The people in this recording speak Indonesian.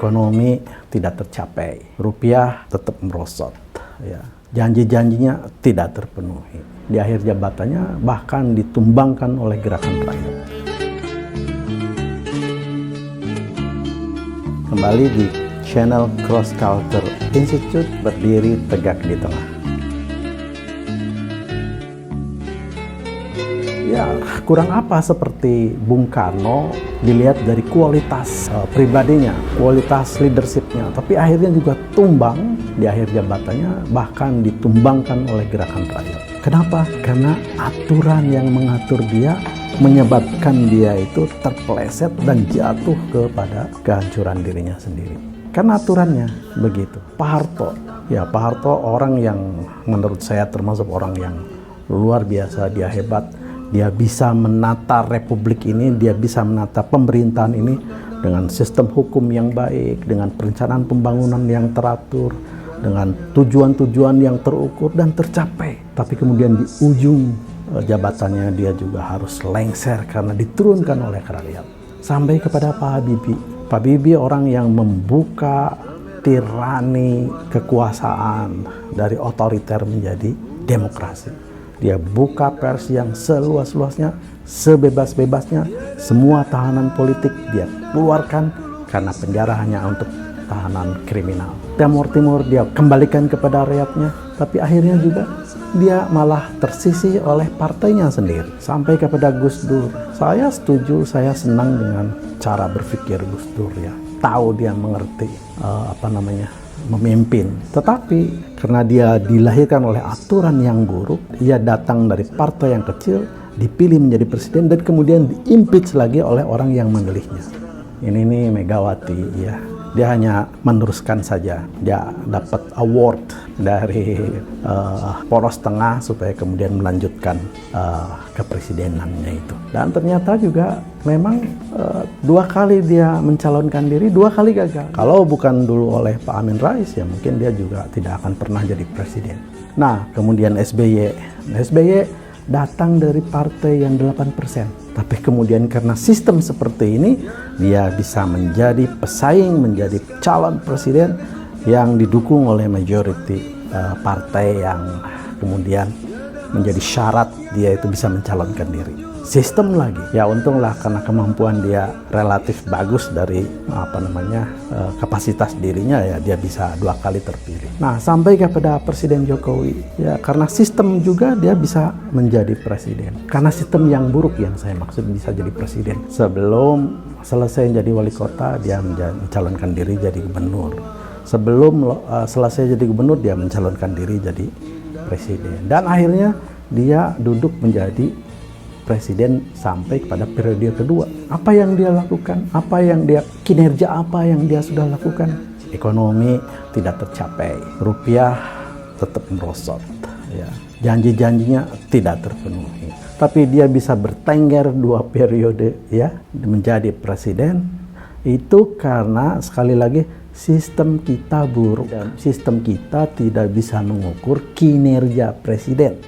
ekonomi tidak tercapai, rupiah tetap merosot, ya. Janji-janjinya tidak terpenuhi. Di akhir jabatannya bahkan ditumbangkan oleh gerakan rakyat. Kembali di channel Cross Culture Institute, berdiri tegak di tengah. Ya, kurang apa seperti Bung Karno dilihat dari kualitas pribadinya, kualitas leadershipnya, tapi akhirnya juga tumbang di akhir jabatannya, bahkan ditumbangkan oleh gerakan rakyat. Kenapa? Karena aturan yang mengatur dia menyebabkan dia itu terpeleset dan jatuh kepada kehancuran dirinya sendiri. Karena aturannya begitu. Pak Harto orang yang menurut saya termasuk orang yang luar biasa, dia hebat. Dia bisa menata republik ini, dia bisa menata pemerintahan ini dengan sistem hukum yang baik, dengan perencanaan pembangunan yang teratur, dengan tujuan-tujuan yang terukur dan tercapai. Tapi kemudian di ujung jabatannya dia juga harus lengser karena diturunkan oleh rakyat. Sampai kepada Pak Habibie. Pak Habibie orang yang membuka tirani kekuasaan dari otoriter menjadi demokrasi. Dia buka pers yang seluas-luasnya, sebebas-bebasnya. Semua tahanan politik dia keluarkan karena penjara hanya untuk tahanan kriminal. Timur dia kembalikan kepada rakyatnya, tapi akhirnya juga dia malah tersisih oleh partainya sendiri. Sampai kepada Gus Dur. Saya setuju, saya senang dengan cara berpikir Gus Dur, ya. Tahu dia mengerti memimpin. Tetapi karena dia dilahirkan oleh aturan yang buruk, ia datang dari partai yang kecil, dipilih menjadi presiden dan kemudian diimpeach lagi oleh orang yang memilihnya. Ini nih Megawati, ya. Dia hanya meneruskan saja. Dia dapat award dari poros tengah supaya kemudian melanjutkan kepresidenannya itu. Dan ternyata juga memang 2 kali dia mencalonkan diri, 2 kali gagal. Kalau bukan dulu oleh Pak Amin Rais, ya mungkin dia juga tidak akan pernah jadi presiden. Nah, kemudian SBY datang dari partai yang 8%. Tapi kemudian karena sistem seperti ini, dia bisa menjadi pesaing, menjadi calon presiden yang didukung oleh majority partai yang kemudian menjadi syarat dia itu bisa mencalonkan diri. Sistem lagi, ya untunglah karena kemampuan dia relatif bagus dari kapasitas dirinya, ya dia bisa 2 kali terpilih. Nah, sampai kepada Presiden Jokowi, ya karena sistem juga dia bisa menjadi presiden. Karena sistem yang buruk yang saya maksud bisa jadi presiden. Sebelum selesai jadi wali kota, dia mencalonkan diri jadi gubernur. Sebelum selesai jadi gubernur, dia mencalonkan diri jadi presiden. Dan akhirnya dia duduk menjadi presiden sampai kepada periode kedua. Apa yang dia lakukan? Kinerja apa yang dia sudah lakukan? Ekonomi tidak tercapai, rupiah tetap merosot, ya. Janji-janjinya tidak terpenuhi. Tapi dia bisa bertengger 2 periode, ya, menjadi presiden. Itu karena sekali lagi sistem kita buruk dan sistem kita tidak bisa mengukur kinerja presiden.